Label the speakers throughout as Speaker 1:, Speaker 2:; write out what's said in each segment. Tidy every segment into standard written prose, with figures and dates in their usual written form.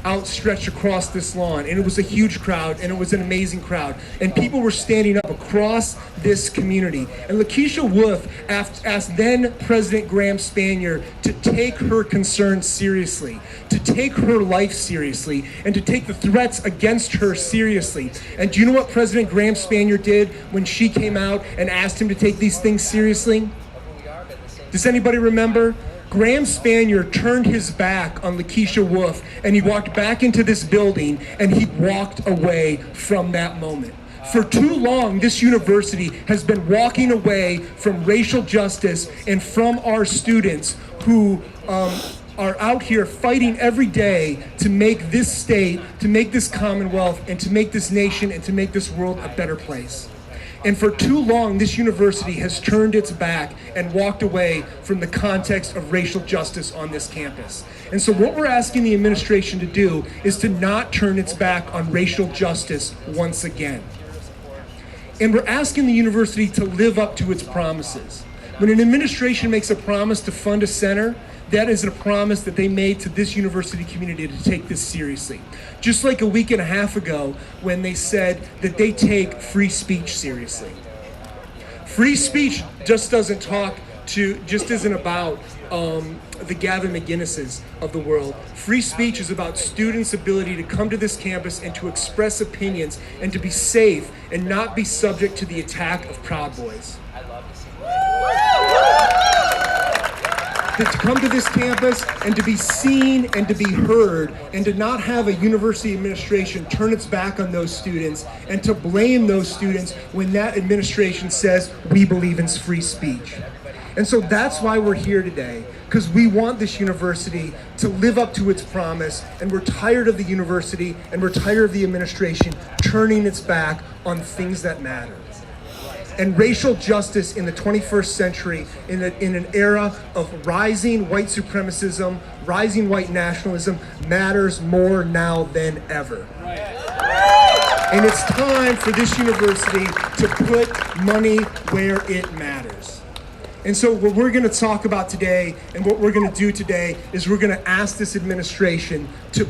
Speaker 1: outstretched across this lawn, and it was a huge crowd, and it was an amazing crowd, and people were standing up across this community. And Lakeisha Wolf asked then President Graham Spanier to take her concerns seriously, to take her life seriously, and to take the threats against her seriously. And do you know what President Graham Spanier did when she came out and asked him to take these things seriously? Does anybody remember? Graham Spanier turned his back on Lakeisha Wolf, and he walked back into this building, and he walked away from that moment. For too long, this university has been walking away from racial justice and from our students who are out here fighting every day to make this state, to make this Commonwealth, and to make this nation, and to make this world a better place. And for too long, this university has turned its back and walked away from the context of racial justice on this campus. And so what we're asking the administration to do is to not turn its back on racial justice once again. And we're asking the university to live up to its promises. When an administration makes a promise to fund a center, that is a promise that they made to this university community to take this seriously. Just like a week and a half ago when they said that they take free speech seriously. Free speech just isn't about the Gavin McGinnises of the world. Free speech is about students' ability to come to this campus and to express opinions and to be safe and not be subject to the attack of Proud Boys. To come to this campus and to be seen and to be heard, and to not have a university administration turn its back on those students and to blame those students when that administration says we believe in free speech. And so that's why we're here today, because we want this university to live up to its promise, and we're tired of the university and we're tired of the administration turning its back on things that matter. And racial justice in the 21st century, in an era of rising white supremacism, rising white nationalism, matters more now than ever. And it's time for this university to put money where it matters. And so what we're going to talk about today, and what we're going to do today, is we're going to ask this administration to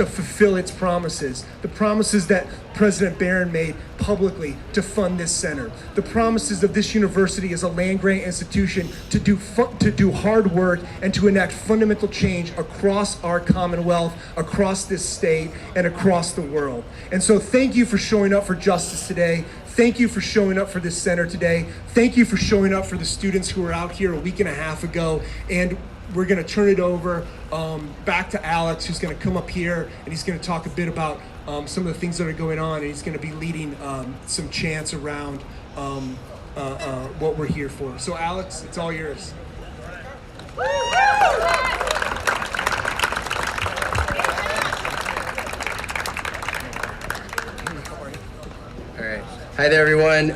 Speaker 1: fulfill its promises. The promises that President Barron made publicly to fund this center. The promises of this university as a land-grant institution to do hard work and to enact fundamental change across our Commonwealth, across this state, and across the world. And so thank you for showing up for justice today. Thank you for showing up for this center today. Thank you for showing up for the students who were out here a week and a half ago. And we're going to turn it over back to Alex, who's going to come up here, and he's going to talk a bit about some of the things that are going on, and he's going to be leading some chants around what we're here for. So Alex, it's all yours.
Speaker 2: All right. Hi there, everyone.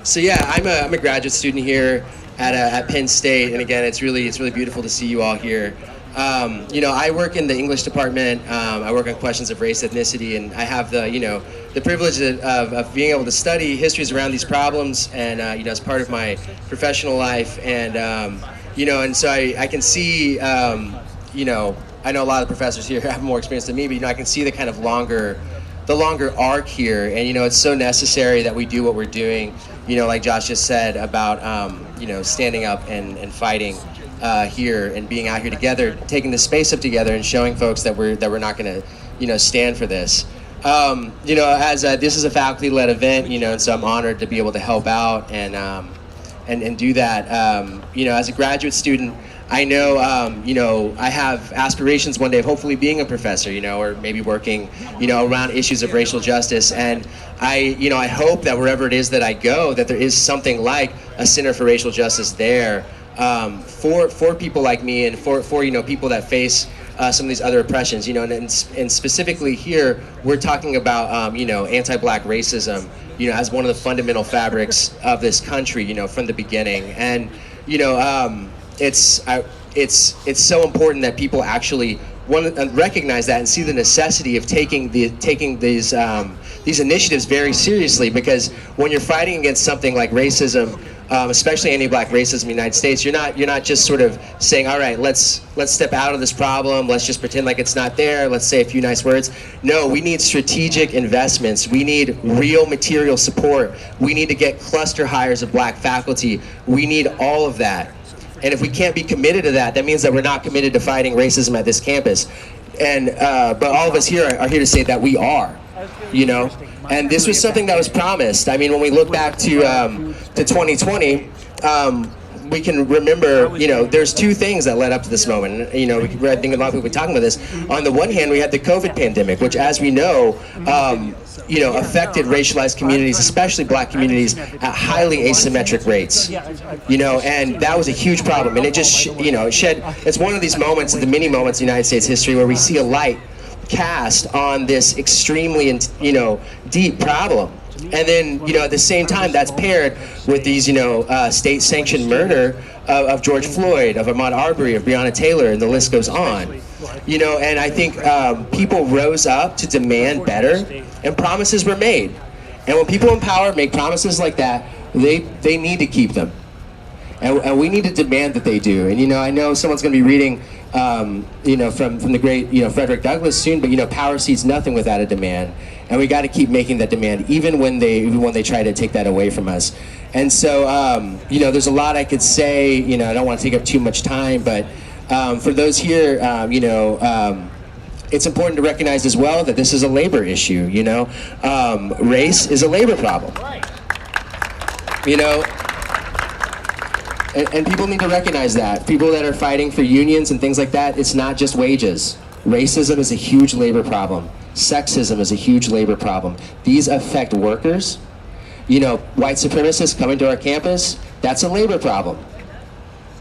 Speaker 2: So yeah, I'm a graduate student here at Penn State, and again, it's really beautiful to see you all here. I work in the English department. I work on questions of race, ethnicity, and I have the privilege of being able to study histories around these problems, and as part of my professional life, and and so I can see, I know a lot of professors here have more experience than me, but I can see the kind of longer arc here, and it's so necessary that we do what we're doing, like Josh just said about standing up and fighting here and being out here together, taking the space up together and showing folks that we're not going to stand for this. As this is a faculty-led event, and so I'm honored to be able to help out and do that. As a graduate student, I know, I have aspirations one day of hopefully being a professor, or maybe working, around issues of racial justice. And I hope that wherever it is that I go, that there is something like a Center for Racial Justice there for people like me, and for people that face some of these other oppressions, and specifically here, we're talking about, anti-Black racism, as one of the fundamental fabrics of this country, from the beginning. And, it's so important that people actually want to recognize that and see the necessity of taking these initiatives very seriously, because when you're fighting against something like racism, especially anti-black racism in the United States, you're not just sort of saying, all right, let's step out of this problem, let's just pretend like it's not there, let's say a few nice words. No, we need strategic investments. We need real material support. We need to get cluster hires of black faculty. We need all of that. And if we can't be committed to that, that means that we're not committed to fighting racism at this campus. And but all of us here are here to say that we are, you know. And this was something that was promised. I mean, when we look back to 2020, we can remember, you know, there's two things that led up to this moment. You know, I think a lot of people have been talking about this. On the one hand, we had the COVID pandemic, which, as we know, you know, affected racialized communities, especially black communities, at highly asymmetric rates. You know, and that was a huge problem. And it just, you know, it's one of these moments, the many moments in United States history where we see a light cast on this extremely, you know, deep problem. And then, you know, at the same time, that's paired with these, you know, state-sanctioned murder of George Floyd, of Ahmaud Arbery, of Breonna Taylor, and the list goes on. You know, and I think people rose up to demand better, and promises were made. And when people in power make promises like that, they need to keep them. And we need to demand that they do. And, you know, I know someone's going to be reading, you know, from the great, you know, Frederick Douglass soon, but, you know, power cedes nothing without a demand. And we got to keep making that demand, even when they try to take that away from us. And so, you know, there's a lot I could say. You know, I don't want to take up too much time, but for those here, you know, it's important to recognize as well that this is a labor issue. You know, race is a labor problem. You know. And people need to recognize that. People that are fighting for unions and things like that, it's not just wages. Racism is a huge labor problem. Sexism is a huge labor problem. These affect workers. You know, white supremacists coming to our campus, that's a labor problem.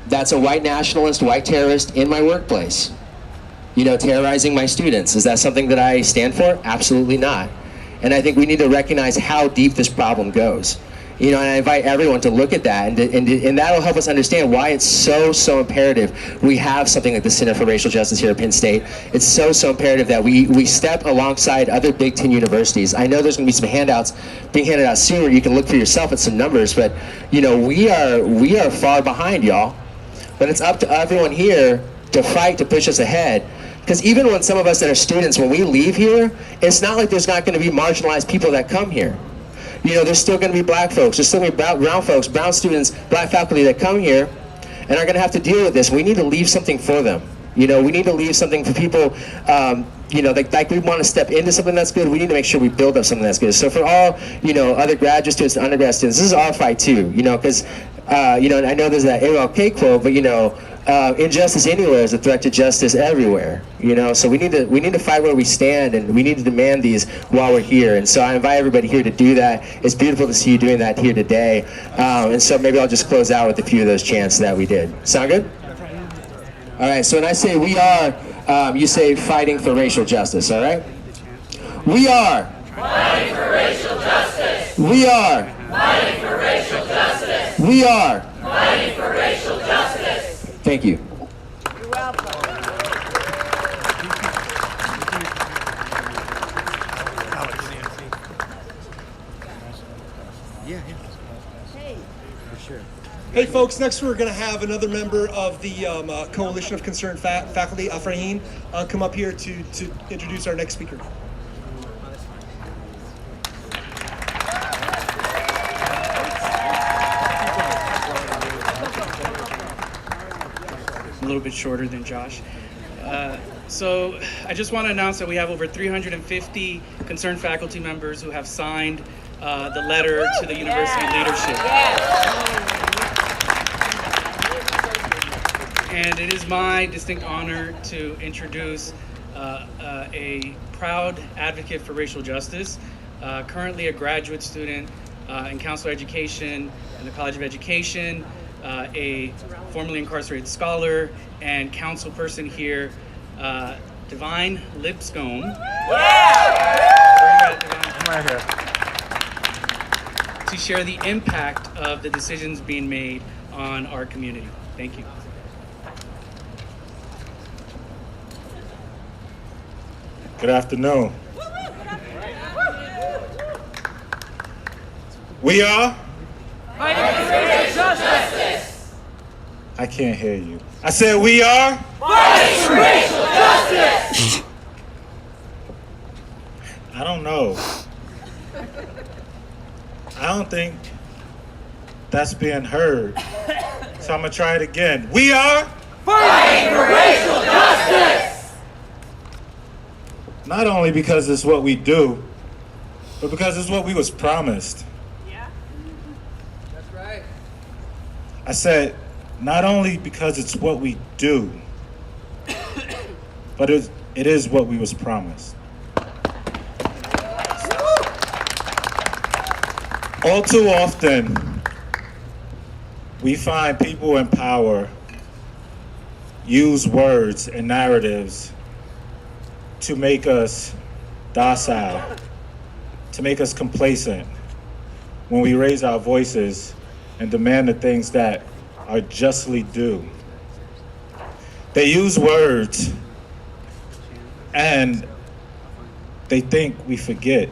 Speaker 2: That's a white nationalist, white terrorist in my workplace. You know, terrorizing my students. Is that something that I stand for? Absolutely not. And I think we need to recognize how deep this problem goes. You know, and I invite everyone to look at that, and that'll help us understand why it's so imperative we have something like the Center for Racial Justice here at Penn State. It's so imperative that we step alongside other Big Ten universities. I know there's going to be some handouts being handed out soon where you can look for yourself at some numbers, but you know, we are far behind, y'all. But it's up to everyone here to fight to push us ahead. Because even when some of us that are students, when we leave here, it's not like there's not going to be marginalized people that come here. You know, there's still going to be black folks, there's still going to be brown folks, brown students, black faculty that come here and are going to have to deal with this. We need to leave something for them. You know, we need to leave something for people, you know, like we want to step into something that's good, we need to make sure we build up something that's good. So for all, you know, other graduate students and undergrad students, this is our fight too, you know, because, you know, and I know there's that MLK quote, but, you know, injustice anywhere is a threat to justice everywhere. You know, so we need to fight where we stand, and we need to demand these while we're here. And so I invite everybody here to do that. It's beautiful to see you doing that here today. And so maybe I'll just close out with a few of those chants that we did. Sound good? All right. So when I say we are, you say fighting for racial justice. All right. We are
Speaker 3: fighting for racial justice.
Speaker 2: We are
Speaker 3: fighting for racial justice.
Speaker 2: We are
Speaker 3: fighting for racial justice.
Speaker 2: Thank you.
Speaker 4: You're welcome.
Speaker 1: Hey folks, next we're going to have another member of the Coalition of Concerned Faculty, Afrahin, come up here to introduce our next speaker.
Speaker 5: A little bit shorter than Josh. So I just want to announce that we have over 350 concerned faculty members who have signed the letter to the university leadership. And it is my distinct honor to introduce a proud advocate for racial justice, currently a graduate student in counselor education in the College of Education, a formerly incarcerated scholar and council person here, Divine Lipscomb. To share the impact of the decisions being made on our community. Thank you.
Speaker 6: Good afternoon. We are
Speaker 3: Fighting for racial justice.
Speaker 6: I can't hear you. I said we are
Speaker 3: Fighting for racial justice.
Speaker 6: I don't know. I don't think that's being heard. So I'm gonna try it again. We are
Speaker 3: Fighting for racial justice.
Speaker 6: not only because it's what we do, but because it's what we was promised.
Speaker 2: That's right.
Speaker 6: I said, not only because it's what we do, but it is what we was promised. All too often, we find people in power use words and narratives to make us docile, to make us complacent when we raise our voices and demand the things that are justly due. They use words and they think we forget.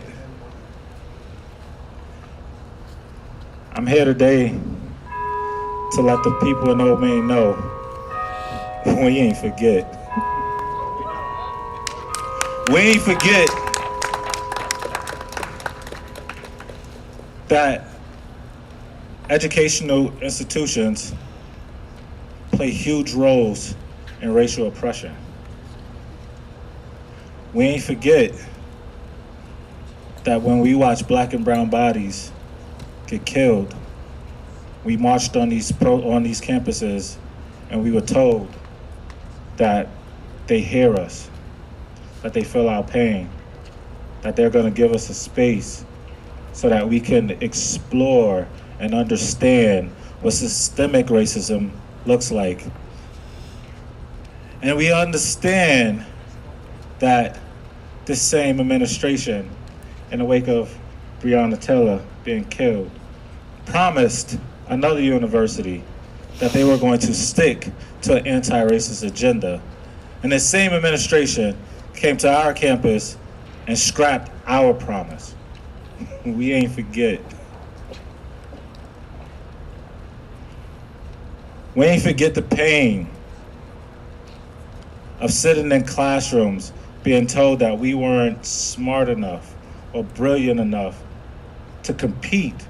Speaker 6: I'm here today to let the people in Old Main know we ain't forget. We ain't forget that educational institutions play huge roles in racial oppression. We ain't forget that when we watch black and brown bodies get killed, we marched on these campuses and we were told that they hear us, that they feel our pain, that they're going to give us a space so that we can explore and understand what systemic racism looks like. And we understand that this same administration, in the wake of Breonna Taylor being killed, promised another university that they were going to stick to an anti-racist agenda. And the same administration came to our campus and scrapped our promise. We ain't forget. We ain't forget the pain of sitting in classrooms being told that we weren't smart enough or brilliant enough to compete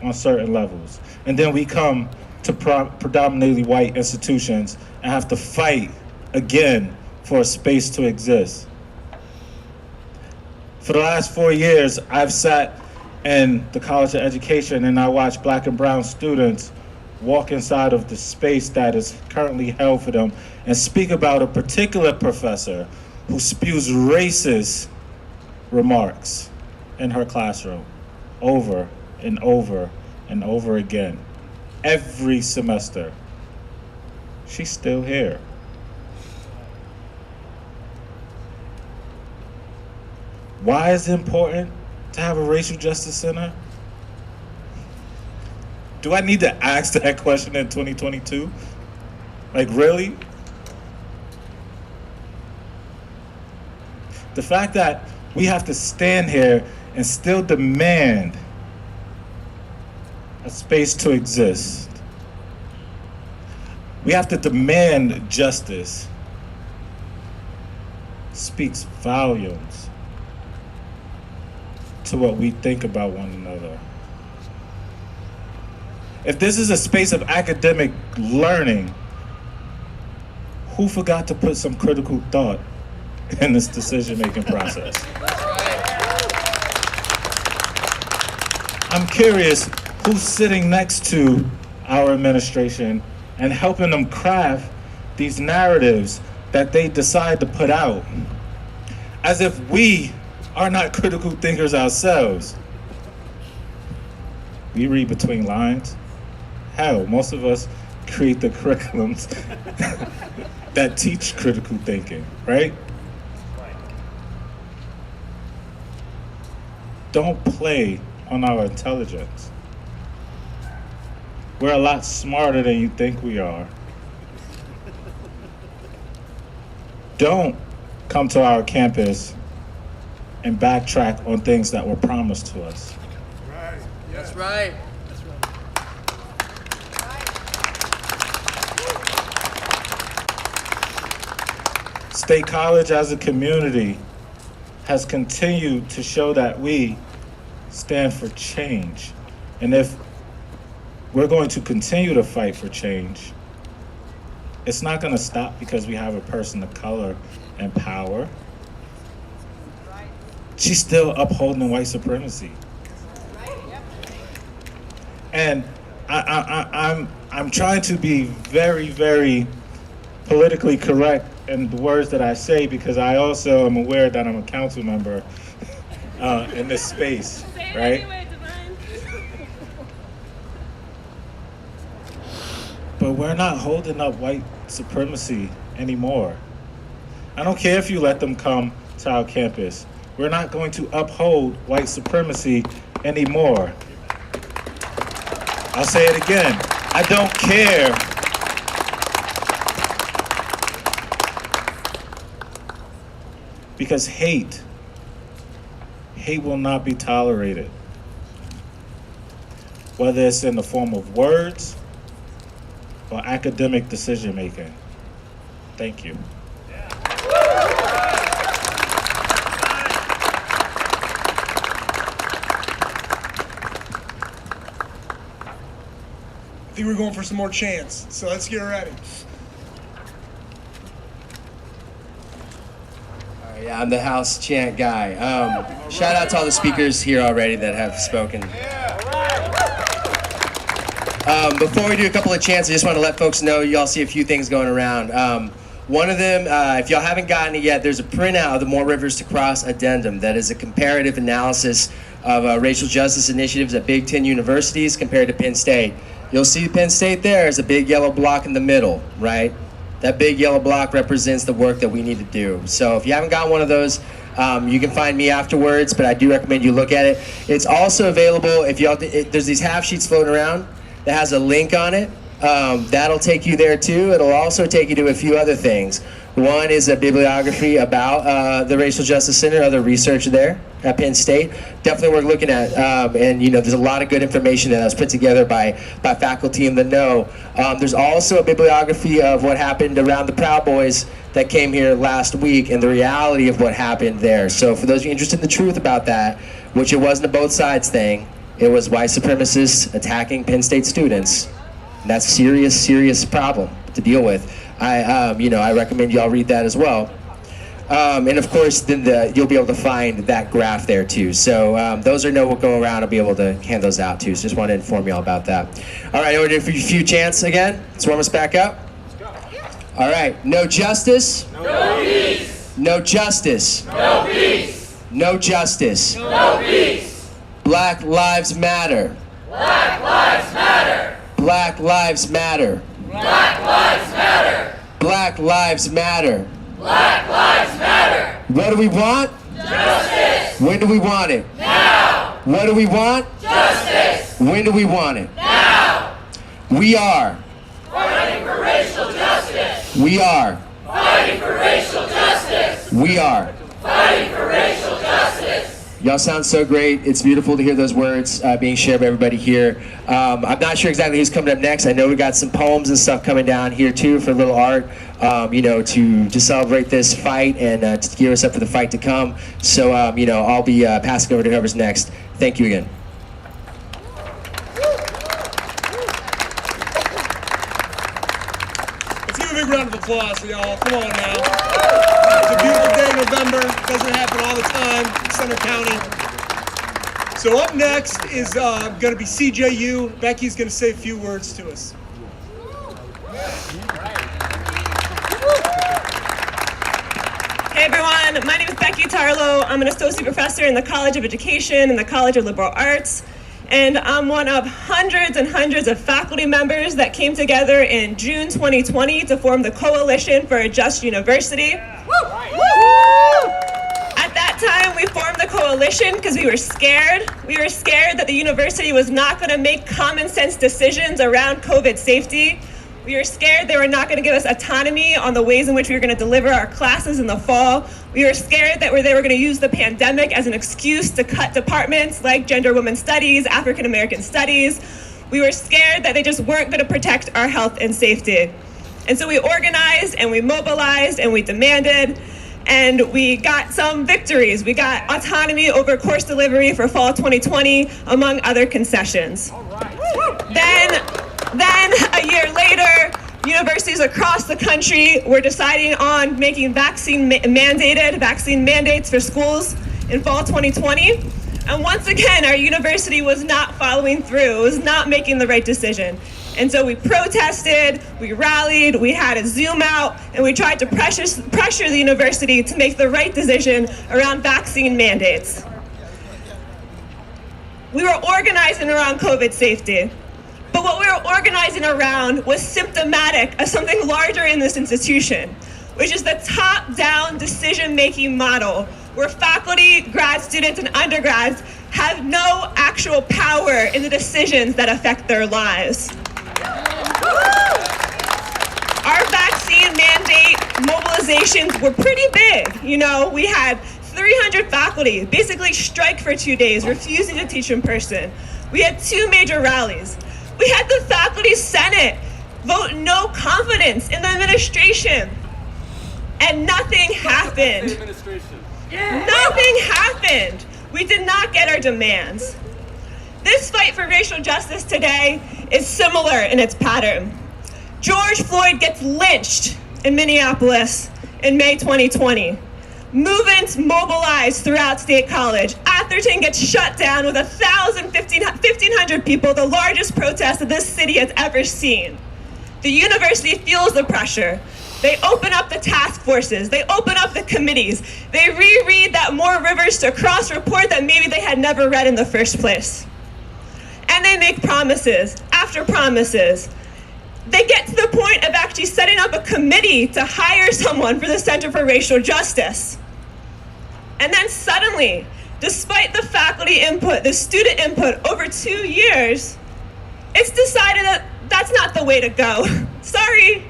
Speaker 6: on certain levels. And then we come to predominantly white institutions and have to fight again for a space to exist. For the last 4 years, I've sat in the College of Education and I watched black and brown students walk inside of the space that is currently held for them and speak about a particular professor who spews racist remarks in her classroom over and over and over again. Every semester. She's still here. Why is it important to have a racial justice center? Do I need to ask that question in 2022? Like, really? The fact that we have to stand here and still demand a space to exist. We have to demand justice. Speaks volumes to what we think about one another. If this is a space of academic learning, who forgot to put some critical thought in this decision-making process? I'm curious who's sitting next to our administration and helping them craft these narratives that they decide to put out, as if we are not critical thinkers ourselves. We read between lines. Hell, most of us create the curriculums that teach critical thinking, right? Don't play on our intelligence. We're a lot smarter than you think we are. Don't come to our campus and backtrack on things that were promised to us.
Speaker 2: That's right.
Speaker 6: State College as a community has continued to show that we stand for change. And if we're going to continue to fight for change, it's not going to stop because we have a person of color in power. She's still upholding white supremacy. And I'm trying to be very, very politically correct in the words that I say, because I also am aware that I'm a council member in this space, right? But we're not holding up white supremacy anymore. I don't care if you let them come to our campus. We're not going to uphold white supremacy anymore. I'll say it again. I don't care. Because hate will not be tolerated. Whether it's in the form of words or academic decision making. Thank you.
Speaker 1: I think we're going for some more chants, so let's get ready.
Speaker 2: Yeah, I'm the house chant guy. Shout out to all the speakers here already that have spoken. Before we do a couple of chants, I just want to let folks know, y'all see a few things going around. One of them, if y'all haven't gotten it yet, there's a printout of the More Rivers to Cross addendum that is a comparative analysis of racial justice initiatives at Big Ten universities compared to Penn State. You'll see Penn State there is a big yellow block in the middle, right? That big yellow block represents the work that we need to do. So if you haven't got one of those, you can find me afterwards, but I do recommend you look at it. It's also available, if y'all, there's these half sheets floating around that has a link on it. That'll take you there too. It'll also take you to a few other things. One is a bibliography about the Racial Justice Center, other research there at Penn State. Definitely worth looking at. And you know, there's a lot of good information that was put together by faculty in the know. There's also a bibliography of what happened around the Proud Boys that came here last week and the reality of what happened there. So for those of you interested in the truth about that, which it wasn't a both sides thing, it was white supremacists attacking Penn State students. And that's a serious, serious problem to deal with. I recommend y'all read that as well. And of course, then you'll be able to find that graph there too. So those are will go around. I'll be able to hand those out too. So just want to inform y'all about that. All right, we're doing a few chants again. Let's warm us back up. All right, no justice.
Speaker 3: No peace.
Speaker 2: No justice.
Speaker 3: No peace.
Speaker 2: No justice.
Speaker 3: No peace.
Speaker 2: Black lives matter.
Speaker 3: Black lives matter.
Speaker 2: Black lives matter.
Speaker 3: Black lives matter.
Speaker 2: Black lives matter.
Speaker 3: Black lives matter.
Speaker 2: What do we want?
Speaker 3: Justice.
Speaker 2: When do we want it?
Speaker 3: Now.
Speaker 2: What do we want?
Speaker 3: Justice.
Speaker 2: When do we want it?
Speaker 3: Now.
Speaker 2: We are.
Speaker 3: Fighting for racial justice.
Speaker 2: We are.
Speaker 3: Fighting for racial justice.
Speaker 2: We are.
Speaker 3: Fighting for racial justice.
Speaker 2: Y'all sound so great. It's beautiful to hear those words being shared by everybody here. I'm not sure exactly who's coming up next. I know we got some poems and stuff coming down here too for a little art, to celebrate this fight and to gear us up for the fight to come. So, I'll be passing over to whoever's next. Thank you again.
Speaker 1: Let's give a big round of applause for y'all. Come on now. It's a beautiful day in November. It doesn't happen all the time in Center County. So up next is going to be CJU. Becky's going to say a few words to us.
Speaker 4: Hey everyone, my name is Becky Tarlow. I'm an associate professor in the College of Education and the College of Liberal Arts. And I'm one of hundreds and hundreds of faculty members that came together in June 2020 to form the Coalition for a Just University. At that time, we formed the coalition because we were scared. We were scared that the university was not going to make common sense decisions around COVID safety. We were scared they were not going to give us autonomy on the ways in which we were going to deliver our classes in the fall. We were scared that they were going to use the pandemic as an excuse to cut departments like gender women studies, African American studies. We were scared that they just weren't going to protect our health and safety. And so we organized and we mobilized and we demanded, and we got some victories. We got autonomy over course delivery for fall 2020, among other concessions. Then a year later, universities across the country were deciding on making vaccine mandates for schools in fall 2020. And once again, our university was not following through. It was not making the right decision. And so we protested, we rallied, we had a Zoom out, and we tried to pressure the university to make the right decision around vaccine mandates. We were organizing around COVID safety, but what we were organizing around was symptomatic of something larger in this institution, which is the top-down decision-making model, where faculty, grad students, and undergrads have no actual power in the decisions that affect their lives. Our vaccine mandate mobilizations were pretty big. You know, we had 300 faculty basically strike for 2 days, refusing to teach in person. We had 2 major rallies. We had the faculty senate vote no confidence in the administration. And nothing happened. Nothing happened. We did not get our demands. This fight for racial justice today is similar in its pattern. George Floyd gets lynched in Minneapolis in May 2020. Movements mobilized throughout State College. Atherton gets shut down with 1,500 people, the largest protest that this city has ever seen. The university feels the pressure. They open up the task forces. They open up the committees. They reread that Moore Rivers to Cross report that maybe they had never read in the first place. And they make promises after promises. They get to the point of actually setting up a committee to hire someone for the Center for Racial Justice. And then suddenly, despite the faculty input, the student input over 2 years, it's decided that that's not the way to go. Sorry.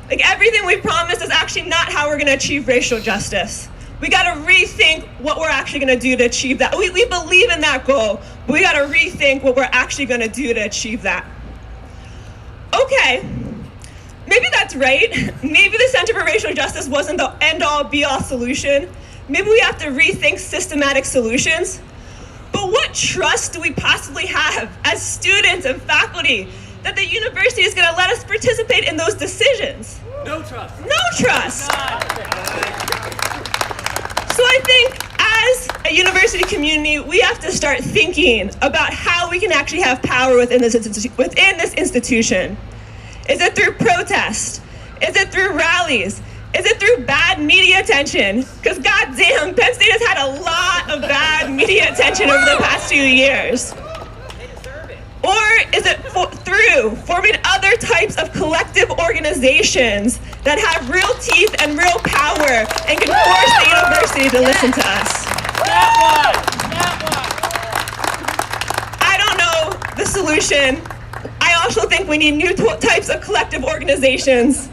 Speaker 4: Like, everything we promised is actually not how we're going to achieve racial justice. We got to rethink what we're actually going to do to achieve that. We believe in that goal, but we got to rethink what we're actually going to do to achieve that. Okay, maybe that's right. Maybe the Center for Racial Justice wasn't the end-all, be-all solution. Maybe we have to rethink systematic solutions. But what trust do we possibly have as students and faculty that the university is going to let us participate in those decisions?
Speaker 3: No trust.
Speaker 4: No trust. So I think as a university community, we have to start thinking about how we can actually have power within this institution. Is it through protest? Is it through rallies? Is it through bad media attention? Because goddamn, Penn State has had a lot of bad media attention over the past few years. Or is it through forming other types of collective organizations that have real teeth and real power and can force the university to listen to us? I don't know the solution. I also think we need new types of collective organizations.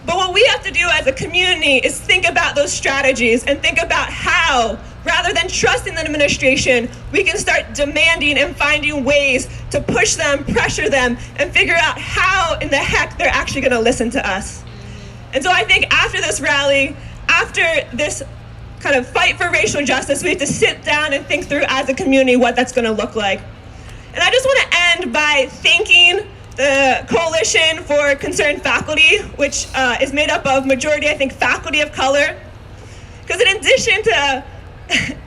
Speaker 4: But what we have to do as a community is think about those strategies and think about how, rather than trusting the administration, we can start demanding and finding ways to push them, pressure them, and figure out how in the heck they're actually going to listen to us. And so I think after this rally, after this kind of fight for racial justice, we have to sit down and think through as a community what that's going to look like. And I just want to end by thanking the Coalition for Concerned Faculty, which is made up of majority, I think, faculty of color. Because in addition to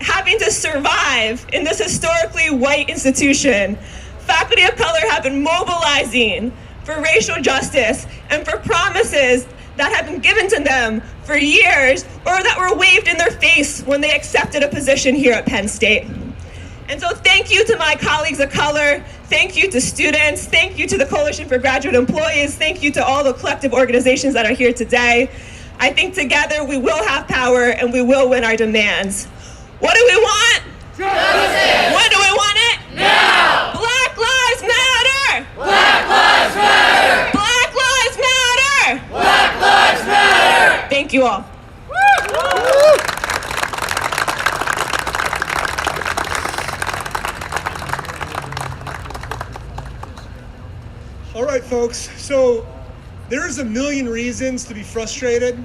Speaker 4: having to survive in this historically white institution, faculty of color have been mobilizing for racial justice and for promises that have been given to them for years or that were waved in their face when they accepted a position here at Penn State. And so thank you to my colleagues of color, thank you to students, thank you to the Coalition for Graduate Employees, thank you to all the collective organizations that are here today. I think together we will have power and we will win our demands. What do we want?
Speaker 3: Justice!
Speaker 4: When do we want it?
Speaker 3: Now!
Speaker 4: Black Lives Matter!
Speaker 3: Black Lives Matter!
Speaker 4: Black Lives Matter!
Speaker 3: Black Lives Matter!
Speaker 4: Thank you all.
Speaker 1: All right, folks. So There's a million reasons to be frustrated,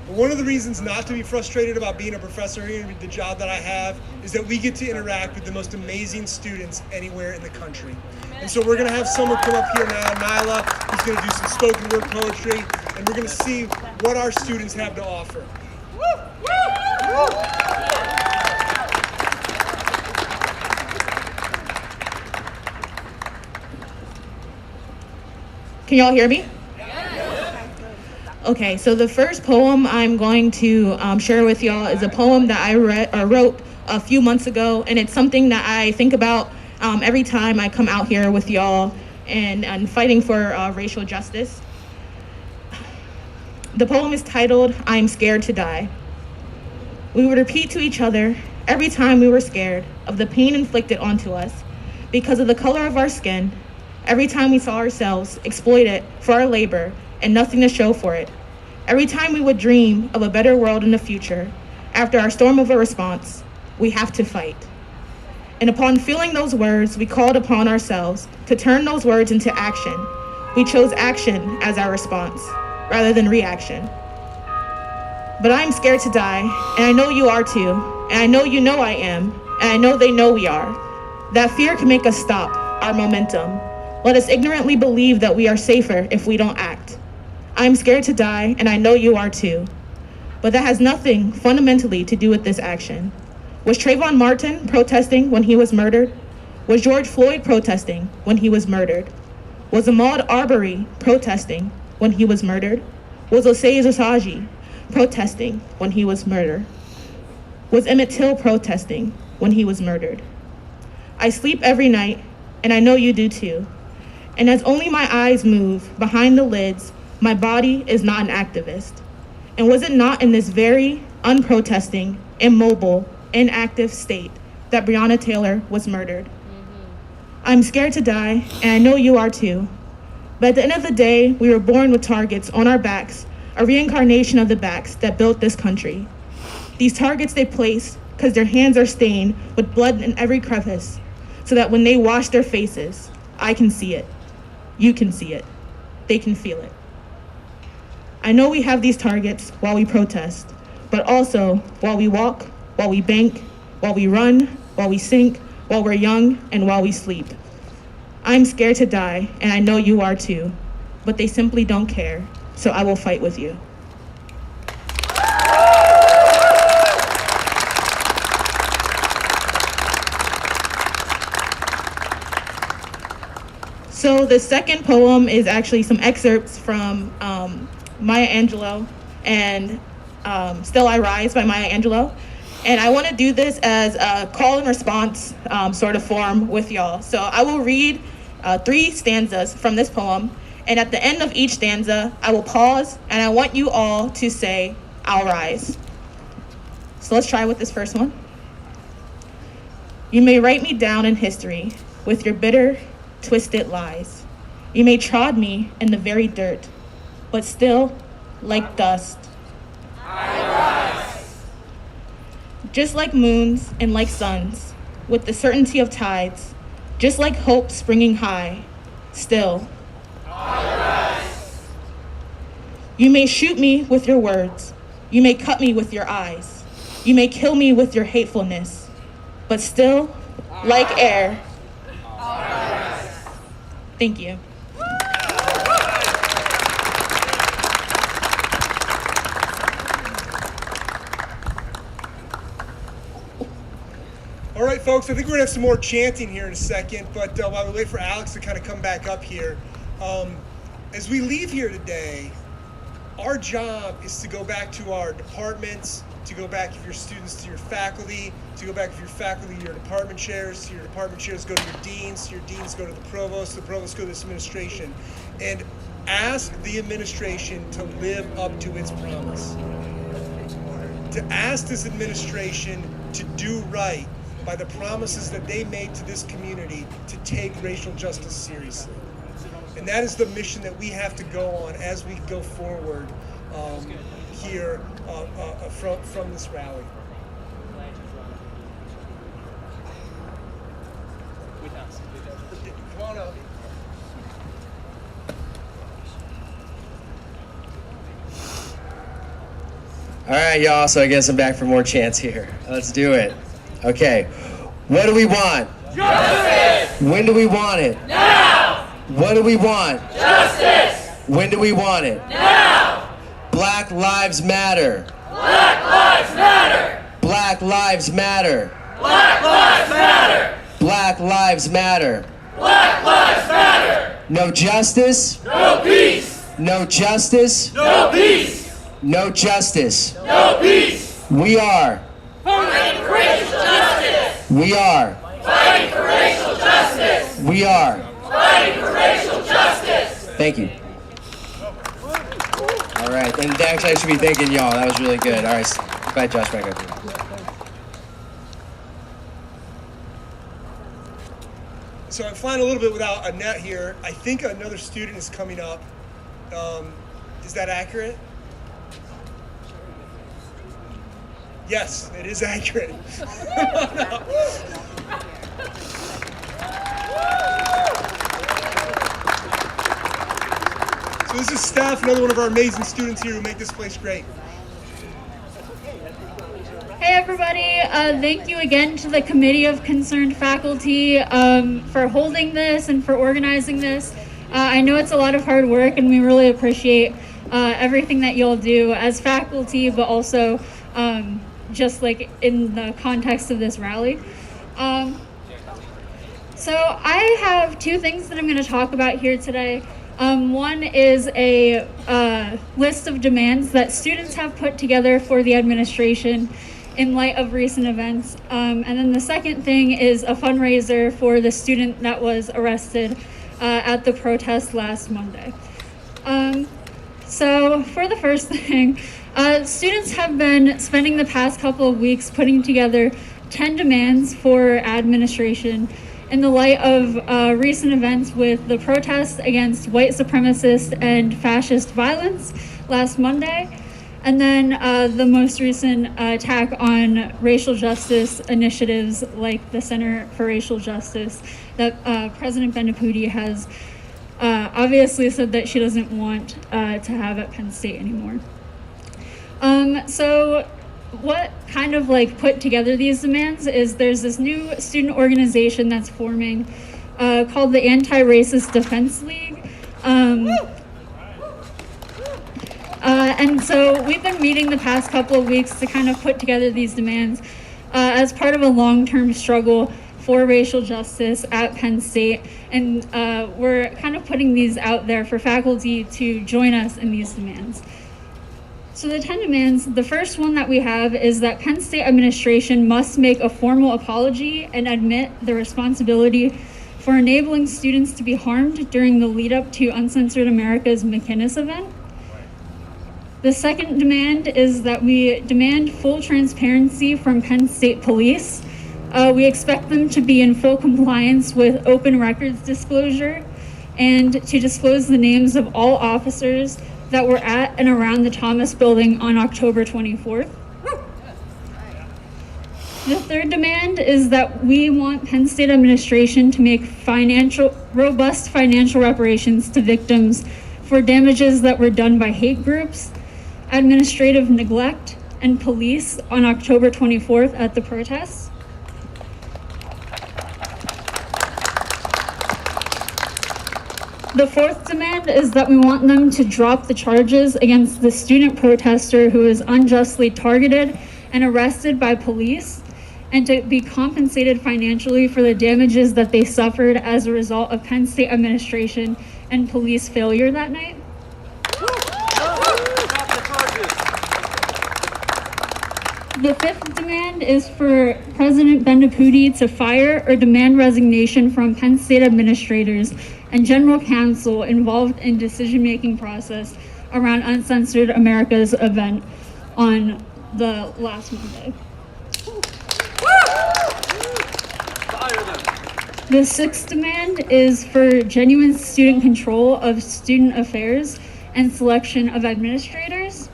Speaker 1: but one of the reasons not to be frustrated about being a professor here and the job that I have is that we get to interact with the most amazing students anywhere in the country. And so we're gonna have someone come up here now, Nyla, who's gonna do some spoken word poetry, and we're gonna see what our students have to offer.
Speaker 7: Can y'all hear me? Okay, so the first poem I'm going to share with y'all is a poem that I wrote a few months ago, and it's something that I think about every time I come out here with y'all and fighting for racial justice. The poem is titled, "I'm Scared to Die." We would repeat to each other every time we were scared of the pain inflicted onto us because of the color of our skin, every time we saw ourselves exploited for our labor and nothing to show for it. Every time we would dream of a better world in the future, after our storm of a response, we have to fight. And upon feeling those words, we called upon ourselves to turn those words into action. We chose action as our response, rather than reaction. But I'm scared to die, and I know you are too, and I know you know I am, and I know they know we are. That fear can make us stop our momentum. Let us ignorantly believe that we are safer if we don't act. I'm scared to die, and I know you are too. But that has nothing fundamentally to do with this action. Was Trayvon Martin protesting when he was murdered? Was George Floyd protesting when he was murdered? Was Ahmaud Arbery protesting when he was murdered? Was Osei Asagi protesting when he was murdered? Was Emmett Till protesting when he was murdered? I sleep every night, and I know you do too. And as only my eyes move behind the lids, my body is not an activist. And was it not in this very unprotesting, immobile, inactive state that Breonna Taylor was murdered? I'm scared to die, and I know you are too. But at the end of the day, we were born with targets on our backs, a reincarnation of the backs that built this country. These targets they place because their hands are stained with blood in every crevice, so that when they wash their faces, I can see it. You can see it. They can feel it. I know we have these targets while we protest, but also while we walk, while we bank, while we run, while we sink, while we're young, and while we sleep. I'm scared to die, and I know you are too, but they simply don't care, so I will fight with you. So the second poem is actually some excerpts from Maya Angelou and Still I Rise by Maya Angelou. And I want to do this as a call and response sort of form with y'all. So I will read 3 stanzas from this poem. And at the end of each stanza, I will pause and I want you all to say, I'll rise. So let's try with this first one. You may write me down in history with your bitter, twisted lies. You may trod me in the very dirt, but still, like dust,
Speaker 3: I rise.
Speaker 7: just like moons and like suns, with the certainty of tides, just like hope springing high, still,
Speaker 3: I rise.
Speaker 7: you may shoot me with your words, you may cut me with your eyes, you may kill me with your hatefulness, but still, like air, thank you.
Speaker 1: All right, folks, I think we're gonna have some more chanting here in a second, but while we wait for Alex to kind of come back up here, as we leave here today, our job is to go back to our departments, to go back, if you're students, to your faculty, to go back, if you're faculty, to your department chairs, to your department chairs, go to your deans go to the provost go to this administration, and ask the administration to live up to its promise. To ask this administration to do right by the promises that they made to this community to take racial justice seriously. And that is the mission that we have to go on as we go forward here from this rally. Come on up.
Speaker 2: All right, y'all, so I guess I'm back for more chants here. Let's do it. Okay. What do we want?
Speaker 3: Justice!
Speaker 2: When do we want it?
Speaker 3: Now!
Speaker 2: What do we want?
Speaker 3: Justice!
Speaker 2: When do we want it?
Speaker 3: Now!
Speaker 2: Black Lives Matter.
Speaker 3: Black Lives Matter!
Speaker 2: Black Lives Matter.
Speaker 3: Black Lives Matter!
Speaker 2: Black Lives Matter.
Speaker 3: Black Lives Matter!
Speaker 2: No justice.
Speaker 3: No peace!
Speaker 2: No justice.
Speaker 3: No peace!
Speaker 2: No justice.
Speaker 3: No peace!
Speaker 2: We are.
Speaker 3: Fighting for racial justice!
Speaker 2: We are.
Speaker 3: Fighting for racial justice!
Speaker 2: We are.
Speaker 3: Fighting for racial justice!
Speaker 2: Thank you. All right, and actually I should be thanking y'all. That was really good. All right, invite Josh back up here.
Speaker 1: So I'm flying a little bit without a net here. I think another student is coming up. Is that accurate? Yes, it is accurate. So this is staff, another one of our amazing students here who make this place great.
Speaker 8: Hey everybody, thank you again to the Committee of Concerned Faculty for holding this and for organizing this. I know it's a lot of hard work and we really appreciate everything that you'll do as faculty, but also just like in the context of this rally. So I have two things that I'm going to talk about here today. One is a list of demands that students have put together for the administration in light of recent events. And then the second thing is a fundraiser for the student that was arrested at the protest last Monday. So for the first thing, students have been spending the past couple of weeks putting together 10 demands for administration in the light of recent events with the protests against white supremacist and fascist violence last Monday, and then the most recent attack on racial justice initiatives like the Center for Racial Justice that President Benapudi has obviously said that she doesn't want to have at Penn State anymore. So what kind of like put together these demands is there's this new student organization that's forming called the Anti-Racist Defense League. And so we've been meeting the past couple of weeks to kind of put together these demands as part of a long-term struggle for racial justice at Penn State. And we're kind of putting these out there for faculty to join us in these demands. So the 10 demands, the first one that we have is that Penn State administration must make a formal apology and admit the responsibility for enabling students to be harmed during the lead up to Uncensored America's McInnes event. The second demand is that we demand full transparency from Penn State Police. We expect them to be in full compliance with open records disclosure and to disclose the names of all officers that were at and around the Thomas Building on October 24th. The third demand is that we want Penn State administration to make robust financial reparations to victims for damages that were done by hate groups, administrative neglect, and police on October 24th at the protests. The fourth demand is that we want them to drop the charges against the student protester who was unjustly targeted and arrested by police, and to be compensated financially for the damages that they suffered as a result of Penn State administration and police failure that night. The fifth demand is for President Benapudi to fire or demand resignation from Penn State administrators and general counsel involved in decision-making process around Uncensored America's event on the last Monday. The sixth demand is for genuine student control of student affairs and selection of administrators.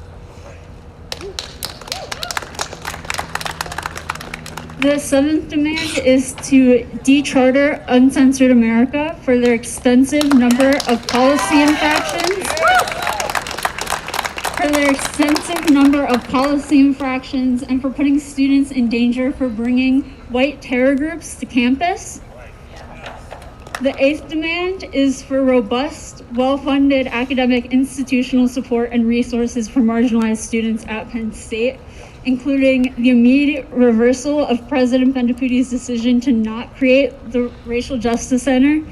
Speaker 8: The seventh demand is to de-charter Uncensored America for their extensive number of policy infractions. for their extensive number of policy infractions and for putting students in danger for bringing white terror groups to campus. The eighth demand is for robust, well-funded academic institutional support and resources for marginalized students at Penn State, including the immediate reversal of President Bendaputi's decision to not create the Racial Justice Center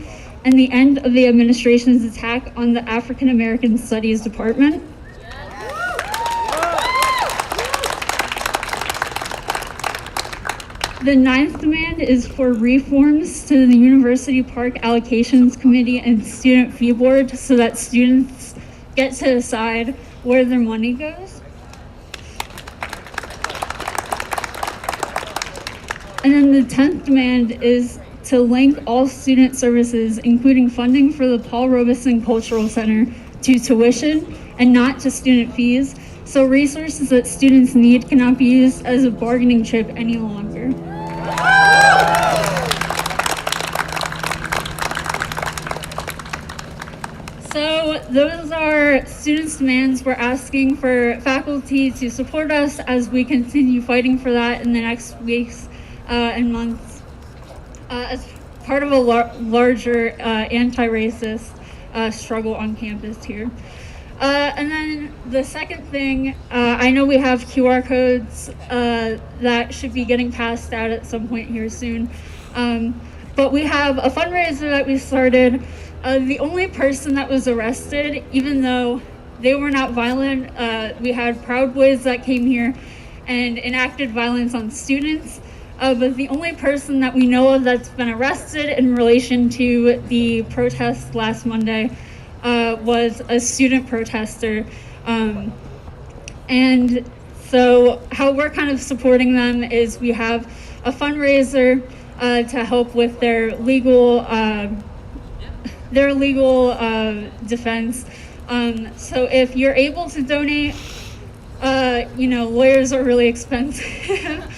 Speaker 8: and the end of the administration's attack on the African American Studies Department. The ninth demand is for reforms to the University Park Allocations Committee and Student Fee Board so that students get to decide where their money goes. And then the 10th demand is to link all student services, including funding for the Paul Robeson Cultural Center, to tuition and not to student fees, so resources that students need cannot be used as a bargaining chip any longer. So those are students' demands. We're asking for faculty to support us as we continue fighting for that in the next weeks and months as part of a larger anti-racist struggle on campus here. And then the second thing, I know we have QR codes that should be getting passed out at some point here soon. But we have a fundraiser that we started. The only person that was arrested, even though they were not violent, we had Proud Boys that came here and enacted violence on students. But the only person that we know of that's been arrested in relation to the protest last Monday was a student protester. And so how we're kind of supporting them is we have a fundraiser to help with their legal defense. So if you're able to donate, lawyers are really expensive.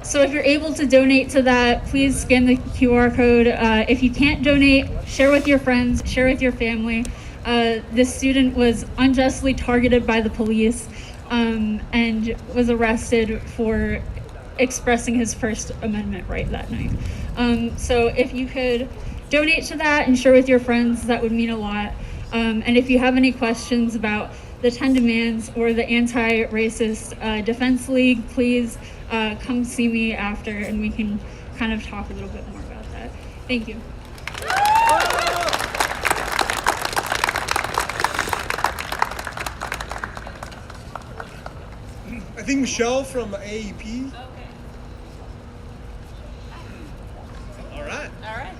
Speaker 8: So if you're able to donate to that, please scan the QR code. If you can't donate, share with your friends, share with your family. This student was unjustly targeted by the police and was arrested for expressing his First Amendment right that night. So if you could donate to that and share with your friends, that would mean a lot. And if you have any questions about the 10 demands or the Anti-Racist Defense League, please come see me after and we can kind of talk a little bit more about that. Thank you.
Speaker 1: I think Michelle from AEP.
Speaker 9: Okay.
Speaker 1: All right.
Speaker 9: All right.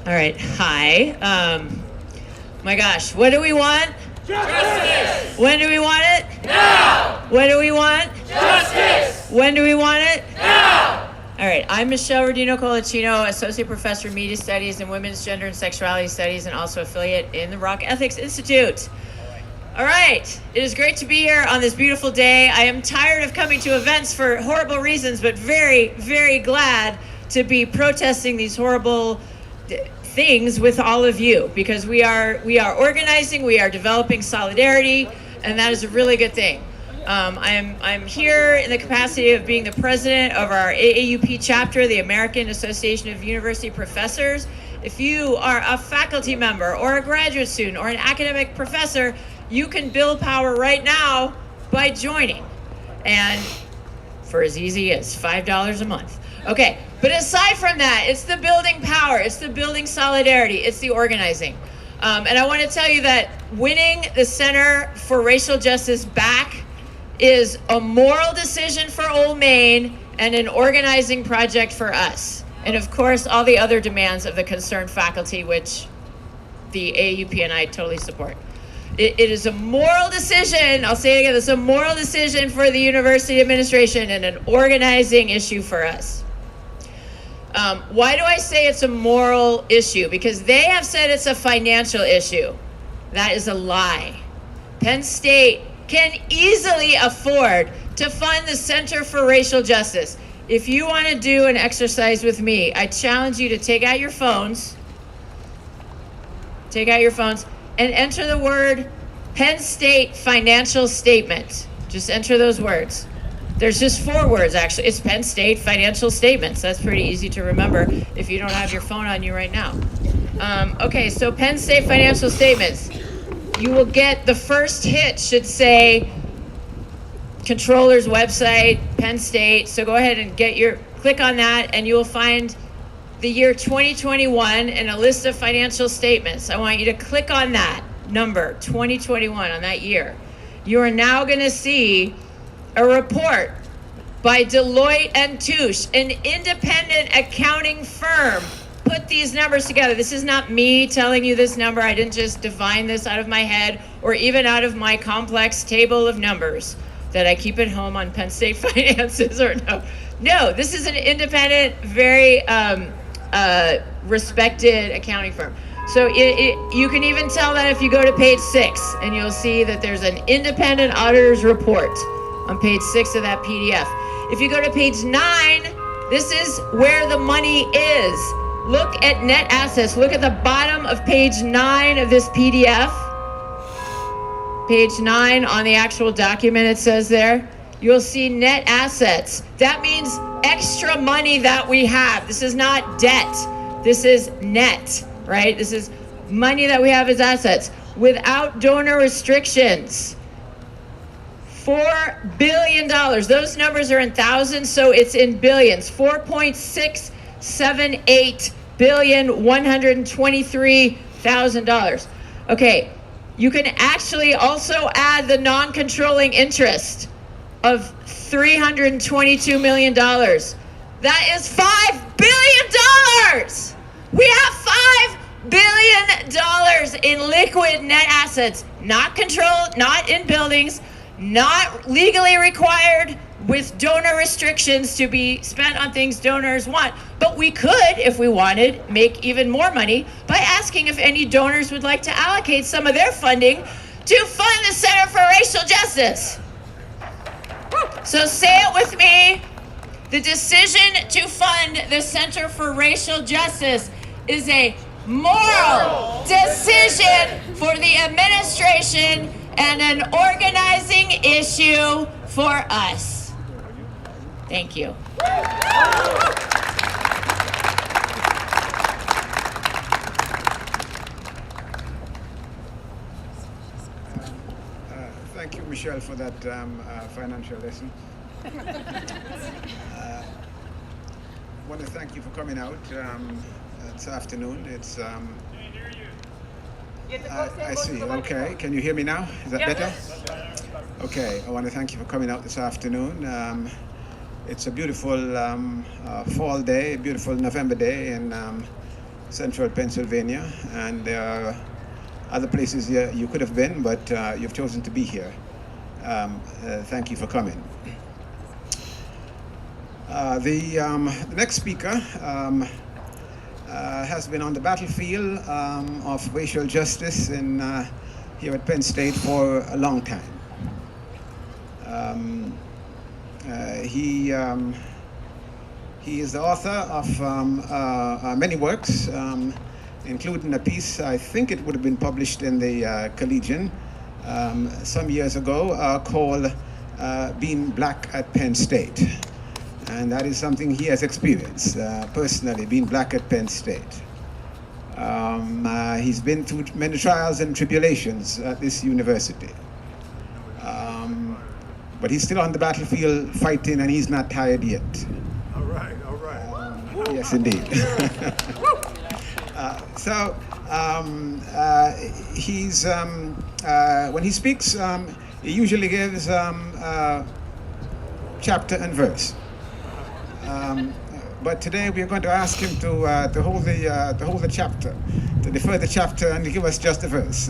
Speaker 10: All right, hi. My gosh, what do we want?
Speaker 3: Justice!
Speaker 10: When do we want it?
Speaker 3: Now!
Speaker 10: What do we want?
Speaker 3: Justice!
Speaker 10: When do we want it?
Speaker 3: Now!
Speaker 10: All right, I'm Michelle Rodino Colacino, Associate Professor of Media Studies and Women's Gender and Sexuality Studies, and also affiliate in the Rock Ethics Institute. All right, it is great to be here on this beautiful day. I am tired of coming to events for horrible reasons, but very, very glad to be protesting these horrible things with all of you, because we are organizing, we are developing solidarity, and that is a really good thing. I'm here in the capacity of being the president of our AAUP chapter, the American Association of University Professors. If you are a faculty member or a graduate student or an academic professor, you can build power right now by joining, and for as easy as $5 a month. Okay, but aside from that, it's the building power, it's the building solidarity, it's the organizing. And I want to tell you that winning the Center for Racial Justice back is a moral decision for Old Main and an organizing project for us. And of course, all the other demands of the concerned faculty, which the AAUP and I totally support. It is a moral decision, I'll say it again, it's a moral decision for the university administration and an organizing issue for us. Why do I say it's a moral issue? Because they have said it's a financial issue. That is a lie. Penn State can easily afford to fund the Center for Racial Justice. If you want to do an exercise with me, I challenge you to take out your phones and enter the word Penn State financial statement. Just enter those words. There's just 4 words, actually. It's Penn State financial statements. That's pretty easy to remember if you don't have your phone on you right now. Okay, so Penn State financial statements. You will get the first hit should say controller's website, Penn State. So go ahead and click on that, and you will find the year 2021 and a list of financial statements. I want you to click on that number, 2021, on that year. You are now going to see a report by Deloitte and Touche, an independent accounting firm, put these numbers together. This is not me telling you this number. I didn't just divine this out of my head or even out of my complex table of numbers that I keep at home on Penn State finances or no. No, this is an independent, very respected accounting firm. So you can even tell that if you go to page 6, and you'll see that there's an independent auditor's report on page 6 of that PDF. If you go to page 9, this is where the money is. Look at net assets. Look at the bottom of page 9 of this PDF. Page 9 on the actual document, it says there. You'll see net assets. That means extra money that we have. This is not debt. This is net, right? This is money that we have as assets without donor restrictions. $4 billion. Those numbers are in thousands, so it's in billions. $4.678,123,000. Okay, you can actually also add the non-controlling interest of $322 million. That is $5 billion. We have $5 billion in liquid net assets, not controlled, not in buildings, not legally required with donor restrictions to be spent on things donors want. But we could, if we wanted, make even more money by asking if any donors would like to allocate some of their funding to fund the Center for Racial Justice. So say it with me. The decision to fund the Center for Racial Justice is a moral decision for the administration and an organizing issue for us. Thank you.
Speaker 9: Thank you, Michelle, for that financial lesson. I want to thank you for coming out this afternoon. It's I see. Okay, can you hear me now? Is that better? Okay, I want to thank you for coming out this afternoon. It's a beautiful fall day, a beautiful November day in central Pennsylvania, and there are other places you could have been, but you've chosen to be here. Thank you for coming. The next speaker has been on the battlefield of racial justice here at Penn State for a long time. He is the author of many works, including a piece, I think it would have been published in the Collegian some years ago, called Being Black at Penn State. And that is something he has experienced personally, being black at Penn State. He's been through many trials and tribulations at this university. But he's still on the battlefield fighting, and he's not tired yet.
Speaker 11: All right, all right.
Speaker 9: Yes, indeed. He's when he speaks, he usually gives chapter and verse. But today we are going to ask him to hold the chapter, to defer the chapter, and to give us just a verse.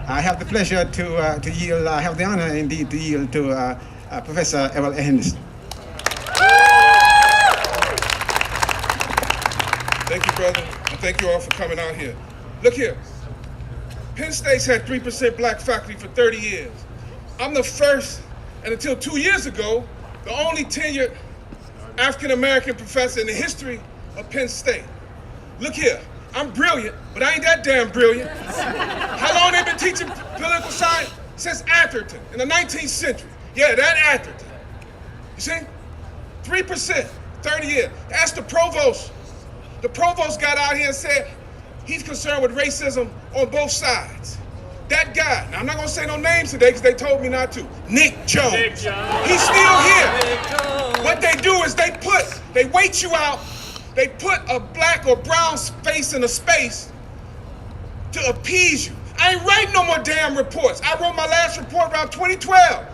Speaker 9: I have the pleasure to yield. I have the honor, indeed, to yield to Professor Errol Henderson.
Speaker 11: Thank you, brother, and thank you all for coming out here. Look here. Penn State's had 3% black faculty for 30 years. I'm the first, and until 2 years ago, the only tenured African-American professor in the history of Penn State. Look here, I'm brilliant, but I ain't that damn brilliant. How long they been teaching political science? Since Atherton in the 19th century. Yeah, that Atherton. You see? 3%, 30 years. Ask the provost. The provost got out here and said he's concerned with racism on both sides. That guy, now I'm not gonna say no names today because they told me not to. Nick Jones. He's still here. What they do is they wait you out, they put a black or brown face in a space to appease you. I ain't writing no more damn reports. I wrote my last report around 2012.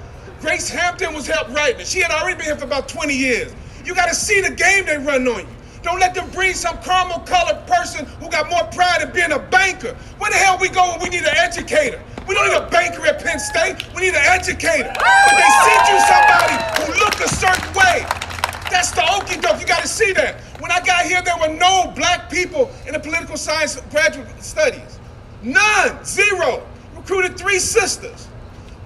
Speaker 11: Grace Hampton was helped writing it. She had already been here for about 20 years. You gotta see the game they run on you. Don't let them bring some caramel-colored person who got more pride in being a banker. Where the hell we go when we need an educator? We don't need a banker at Penn State. We need an educator. But they send you somebody who look a certain way. That's the okie doke. You got to see that. When I got here, there were no black people in the political science graduate studies. None. Zero. Recruited 3 sisters.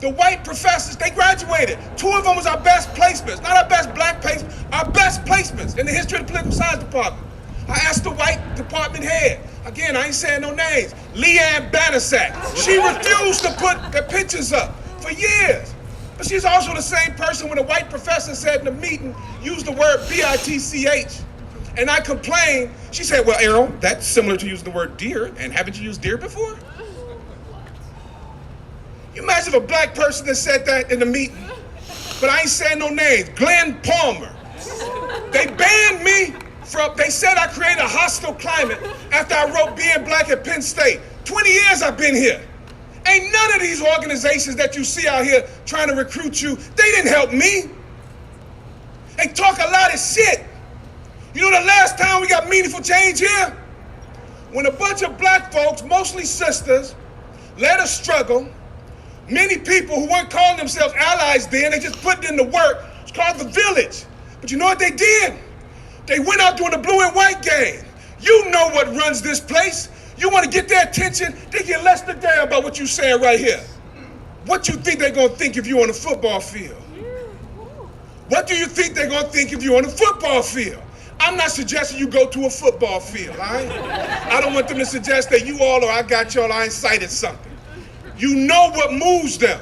Speaker 11: The white professors, they graduated. 2 of them was our best placements. Not our best black placements, our best placements in the history of the political science department. I asked the white department head, again, I ain't saying no names, Leanne Bannasack. She refused to put their pictures up for years. But she's also the same person when a white professor said in a meeting, use the word B-I-T-C-H. And I complained. She said, well, Errol, that's similar to using the word deer, and haven't you used deer before? You imagine if a black person that said that in a meeting, but I ain't saying no names. Glenn Palmer. They banned me from, they said I created a hostile climate after I wrote Being Black at Penn State. 20 years I've been here. Ain't none of these organizations that you see out here trying to recruit you, they didn't help me. They talk a lot of shit. You know the last time we got meaningful change here? When a bunch of black folks, mostly sisters, led a struggle. Many people who weren't calling themselves allies then, they just put in the work. It's called the village. But you know what they did? They went out during the blue and white game. You know what runs this place. You want to get their attention, they get less than damn about what you're saying right here. What you think they're going to think if you're on the football field? What do you think they're going to think if you're on the football field? I'm not suggesting you go to a football field, all right? I don't want them to suggest that you all or I got y'all, I incited something. You know what moves them.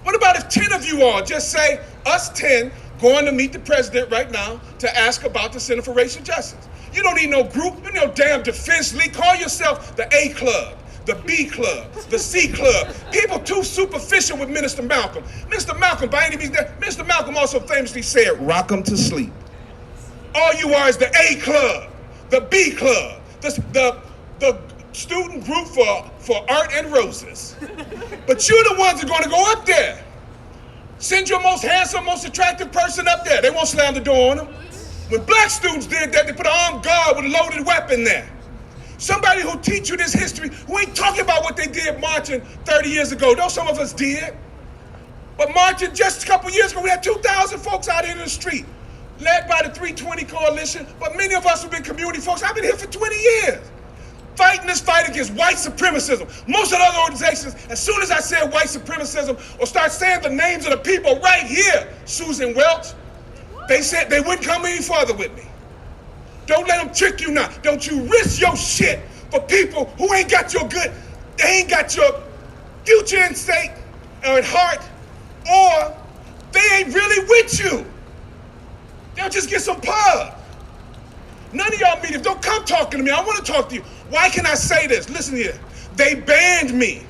Speaker 11: What about if 10 of you all just say, us 10 going to meet the president right now to ask about the Center for Racial Justice? You don't need no group, you need no damn defense league. Call yourself the A Club, the B Club, the C Club. People too superficial with Minister Malcolm. Minister Malcolm, by any means, Minister Malcolm also famously said, rock 'em to sleep. All you are is the A Club, the B Club, the student group for art and roses. But you're the ones that are going to go up there. Send your most handsome, most attractive person up there. They won't slam the door on them. When black students did that, they put an armed guard with a loaded weapon there. Somebody who teach you this history, who ain't talking about what they did marching 30 years ago. Though some of us did. But marching just a couple years ago, we had 2,000 folks out here in the street, led by the 320 Coalition. But many of us have been community folks. I've been here for 20 years. Fighting this fight against white supremacism. Most of the other organizations, as soon as I said white supremacism or start saying the names of the people right here, Susan Welch, they said they wouldn't come any further with me. Don't let them trick you now. Don't you risk your shit for people who ain't got your good, they ain't got your future in stake or at heart, or they ain't really with you. They'll just get some pub. None of y'all meetings, don't come talking to me. I want to talk to you. Why can I say this? Listen here. They banned me.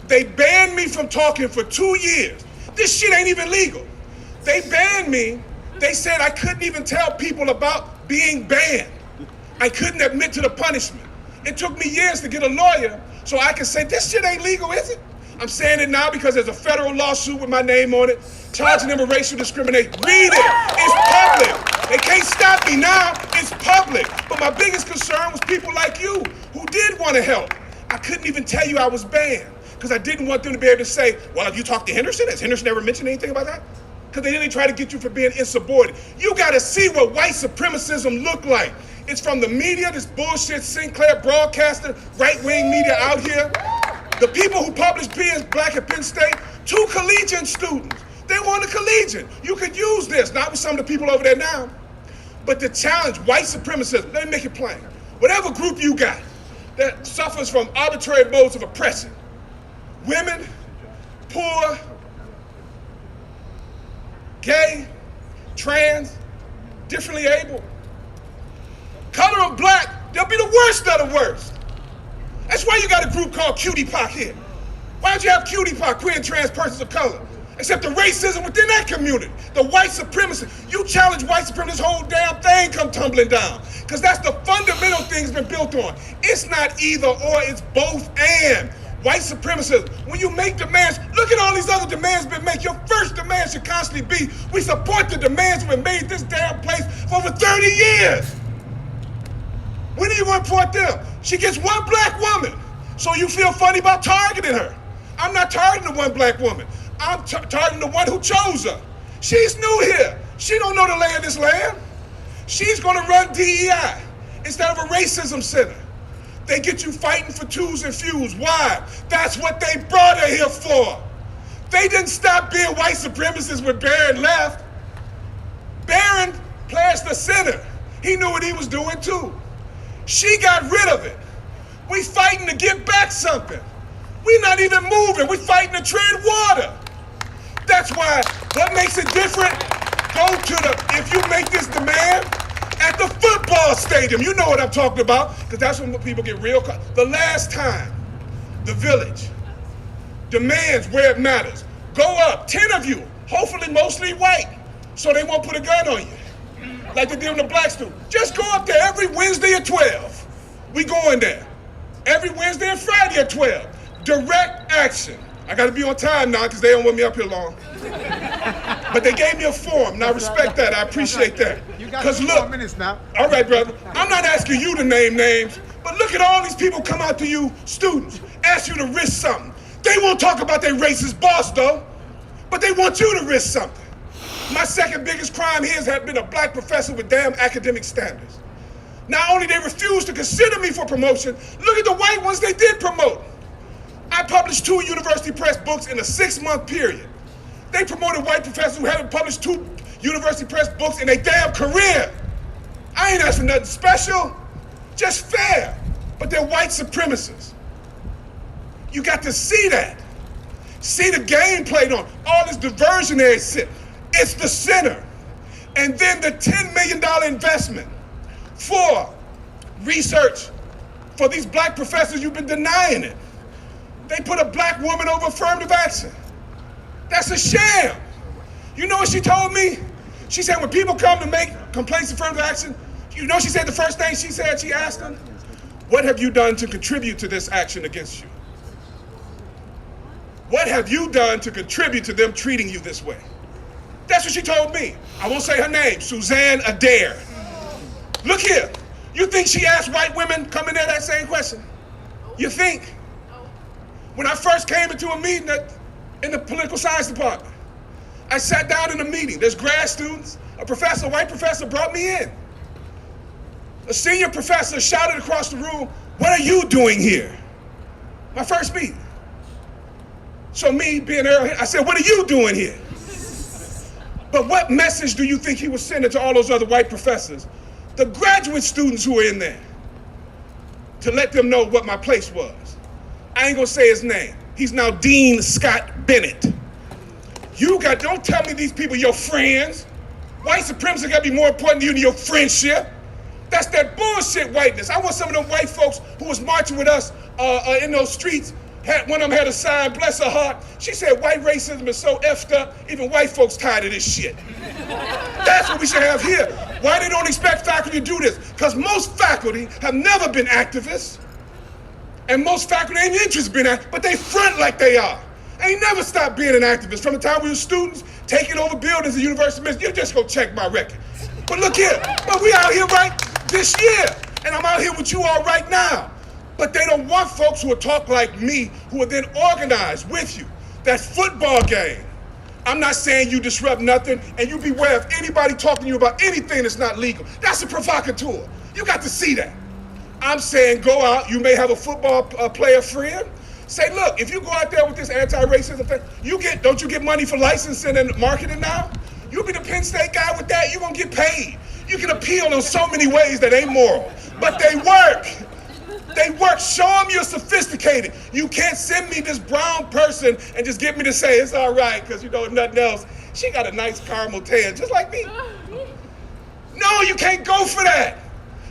Speaker 11: They banned me from talking for 2 years. This shit ain't even legal. They banned me. They said I couldn't even tell people about being banned. I couldn't admit to the punishment. It took me years to get a lawyer so I can say this shit ain't legal, is it? I'm saying it now because there's a federal lawsuit with my name on it, charging them with racial discrimination. Read it. It's public. They can't stop me now. It's public. But my biggest concern was people like you who did want to help. I couldn't even tell you I was banned because I didn't want them to be able to say, well, have you talked to Henderson? Has Henderson ever mentioned anything about that? Because they didn't try to get you for being insubordinate. You got to see what white supremacism look like. It's from the media, this bullshit Sinclair broadcaster, right-wing media out here. The people who published Being Black at Penn State, 2 collegiate students. They won a collegiate. You could use this, not with some of the people over there now, but to challenge white supremacism. Let me make it plain. Whatever group you got that suffers from arbitrary modes of oppression, women, poor, gay, trans, differently able, color of black, they'll be the worst of the worst. That's why you got a group called Cutie Pop here. Why don't you have Cutie Pop, queer and trans persons of color? Except the racism within that community, the white supremacy. You challenge white supremacy, this whole damn thing come tumbling down. Because that's the fundamental thing it's been built on. It's not either or, it's both and. White supremacy, when you make demands, look at all these other demands been made. Your first demand should constantly be, we support the demands that have been made this damn place for over 30 years. When do you want to report them? She gets one black woman, so you feel funny about targeting her. I'm not targeting the one black woman. I'm targeting the one who chose her. She's new here. She don't know the lay of this land. She's gonna run DEI instead of a racism center. They get you fighting for twos and fews. Why? That's what they brought her here for. They didn't stop being white supremacists when Barron left. Barron pledged the center. He knew what he was doing too. She got rid of it. We fighting to get back something. We're not even moving. We're fighting to tread water. That's why, what makes it different? Go to if you make this demand at the football stadium, you know what I'm talking about, because that's when people get real. The last time the village demands where it matters, go up, 10 of you, hopefully mostly white, so they won't put a gun on you, like they did with the black students. Just go up there every Wednesday at 12. We going there. Every Wednesday and Friday at 12. Direct action. I gotta be on time now because they don't want me up here long. But they gave me a forum, and I respect that, I appreciate that. Because look, 4 minutes now. All right, brother, I'm not asking you to name names, but look at all these people come out to you, students, ask you to risk something. They won't talk about their racist boss though, but they want you to risk something. My second biggest crime here has been a black professor with damn academic standards. Not only they refused to consider me for promotion, look at the white ones they did promote. I published 2 University Press books in a 6-month period. They promoted white professors who haven't published 2 University Press books in their damn career. I ain't asking nothing special, just fair, but they're white supremacists. You got to see that. See the game played on, all this diversionary shit. It's the center. And then the $10 million investment for research for these black professors, you've been denying it. They put a black woman over affirmative action. That's a sham. You know what she told me? She said when people come to make complaints of affirmative action, you know she said the first thing she said, she asked them, what have you done to contribute to this action against you? What have you done to contribute to them treating you this way? That's what she told me. I won't say her name, Suzanne Adair. Look here, you think she asked white women come in there that same question? You think? When I first came into a meeting in the political science department, I sat down in a meeting. There's grad students, a professor, a white professor brought me in. A senior professor shouted across the room, what are you doing here? My first meeting. So me being there, I said, what are you doing here? But what message do you think he was sending to all those other white professors? The graduate students who were in there, to let them know what my place was. I ain't gonna say his name. He's now Dean Scott Bennett. Don't tell me these people your friends. White supremacy gotta be more important to you than your friendship. That's that bullshit whiteness. I want some of them white folks who was marching with us in those streets. One of them had a sign, bless her heart. She said, white racism is so effed up, even white folks tired of this shit. That's what we should have here. Why they don't expect faculty to do this? Because most faculty have never been activists. And most faculty ain't interested in being activists, but they front like they are. Ain't never stopped being an activist. From the time we were students, taking over buildings at University of Michigan, you just go check my record. But look here, but we out here right this year, and I'm out here with you all right now. But they don't want folks who will talk like me, who will then organize with you. That football game. I'm not saying you disrupt nothing, and you beware of anybody talking to you about anything that's not legal. That's a provocateur. You got to see that. I'm saying go out, you may have a football player friend, Say, look, if you go out there with this anti-racism thing, don't you get money for licensing and marketing now? You be the Penn State guy with that, you're gonna get paid. You can appeal in so many ways that ain't moral, but they work. They work. Show them you're sophisticated. You can't send me this brown person and just get me to say it's all right because you know nothing else. She got a nice caramel tan, just like me. No, you can't go for that.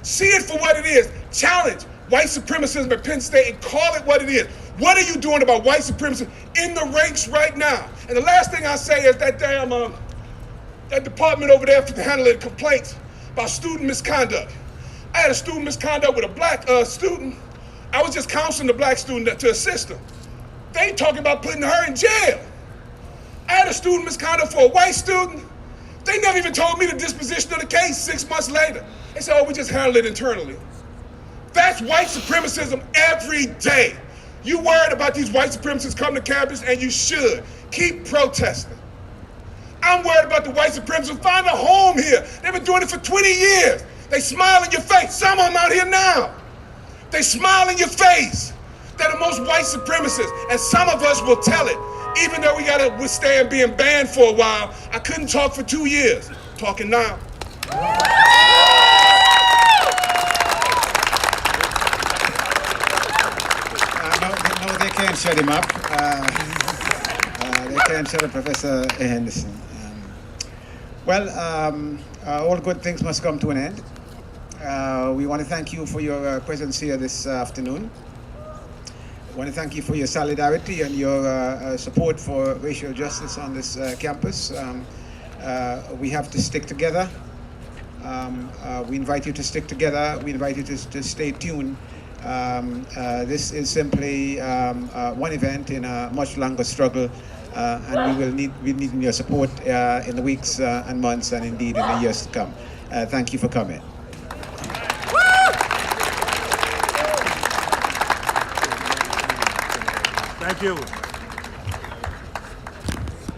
Speaker 11: See it for what it is. Challenge white supremacism at Penn State and call it what it is. What are you doing about white supremacy in the ranks right now? And the last thing I say is that damn that department over there for handling complaints about student misconduct. I had a student misconduct with a black student. I was just counseling the black student to assist him. They talking about putting her in jail. I had a student misconduct for a white student. They never even told me the disposition of the case 6 months later. They said, oh, we just handled it internally. That's white supremacism every day. You worried about these white supremacists coming to campus, and you should. Keep protesting. I'm worried about the white supremacists. Find a home here. They've been doing it for 20 years. They smile in your face. Some of them out here now. They smile in your face. They're the most white supremacists, and some of us will tell it. Even though we gotta withstand being banned for a while, I couldn't talk for 2 years. Talking now.
Speaker 9: No, they can't shut him up. They can't shut up Professor Henderson. All good things must come to an end. We want to thank you for your presence here this afternoon. I want to thank you for your solidarity and your support for racial justice on this campus. We have to stick together. We invite you to stick together. We invite you to stay tuned. This is simply one event in a much longer struggle, and we need your support in the weeks and months, and indeed in the years to come. Thank you for coming.
Speaker 12: Thank you.